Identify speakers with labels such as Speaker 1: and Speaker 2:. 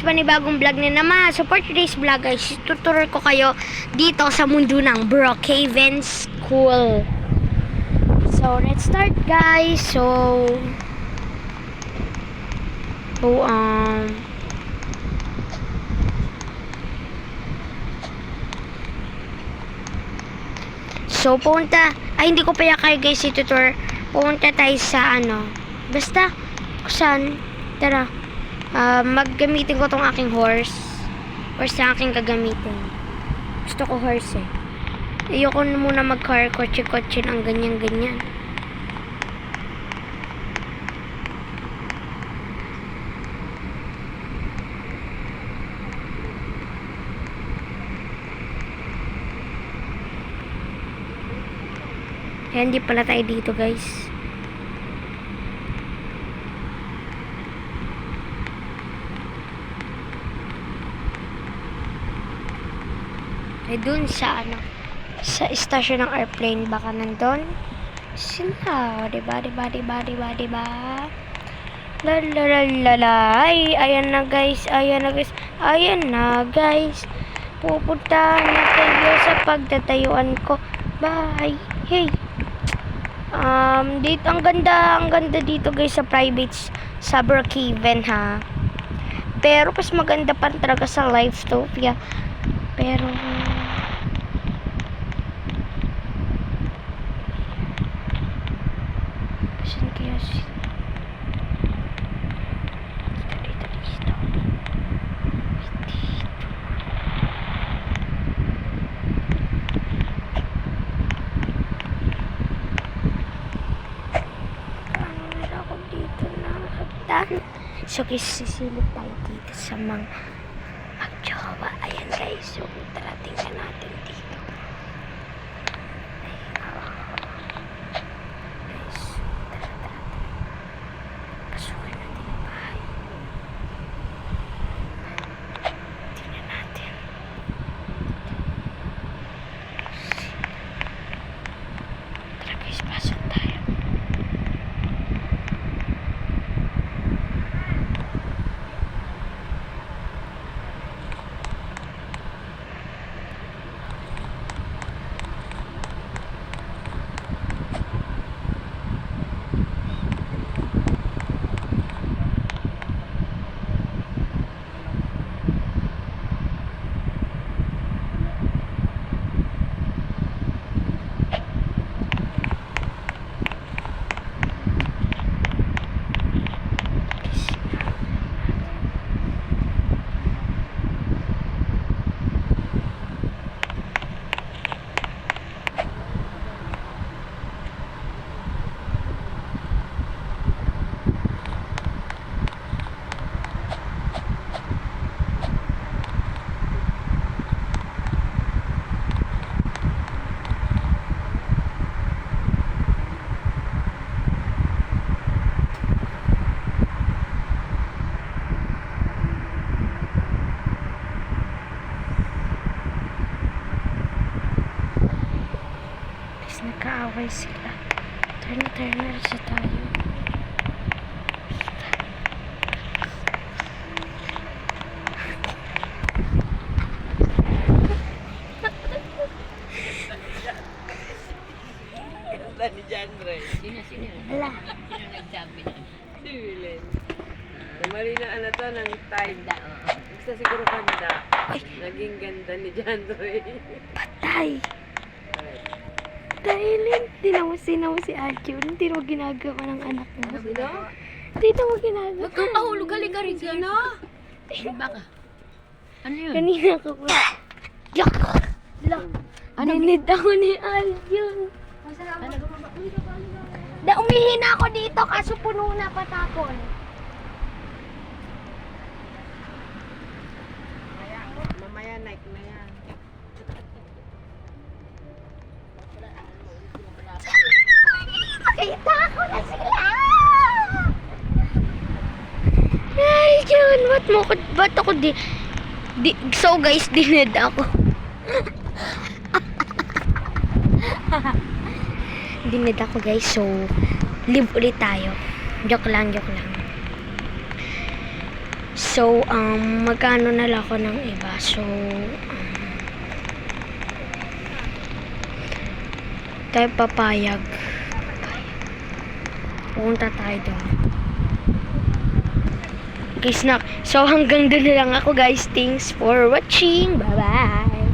Speaker 1: sa panibagong vlog na naman. So for today's vlog guys, tuturuan ko kayo dito sa mundo ng Brookhaven School. So let's start guys. So punta, hindi ko pa yakay guys itutur. Pupunta tayo sa basta saan, tara. Maggamitin ko tong aking horse. Horse na aking gagamitin. Gusto ko horse eh. Ayoko na muna mag-car, kotse-kotse ng ganyan-ganyan. Kaya hindi pala tayo dito guys. Eh dun sa sa istasyon ng airplane, baka nandun sila, diba? Lalalala, ayan na guys, pupunta na tayo sa pagtatayuan ko. Bye. Hey. Dito ang ganda dito guys sa private sa Brookhaven ha. Pero mas maganda pa talaga sa Livetopia. Pero saan kaya dito. So guys, sisilip tayo dito sa mga magjowa. Ayan guys, so tara tingnan natin dito. Guys, tara. Pasukin natin yung bahay. Tingnan natin. Tara guys, pasok tayo. Nagkaaway sila. Turn sa tayo.
Speaker 2: Ni Jandre. Sino?
Speaker 1: Hala.
Speaker 2: Sino nagsabi na? Si Willen. Mali na to ng time. Gusto siguro kanda. Naging ganda ni Jandre.
Speaker 1: Patay. Dahil tinaw si Arjun. Hindi mo ginagawa ng anak mo.
Speaker 2: Sino?
Speaker 1: Hindi mo ginagawa.
Speaker 2: Magkakahulog galing ka rin. Sino? Baka. Ano yun?
Speaker 1: Kanina ko pa. Yak! Dinid ako ni Arjun. Umihi na ako dito kaso puno na patapon.
Speaker 2: Mamaya Nike na yan.
Speaker 1: Nakita ko na sila! Arjun, ba't ako so guys, dinid ako. Dinid ako guys, so live ulit tayo. Joke lang. So, magkano na lang ako ng iba. So, tayo papayag. Pupunta tayo doon. Okay, snack. So, hanggang doon na lang ako, guys. Thanks for watching. Bye-bye.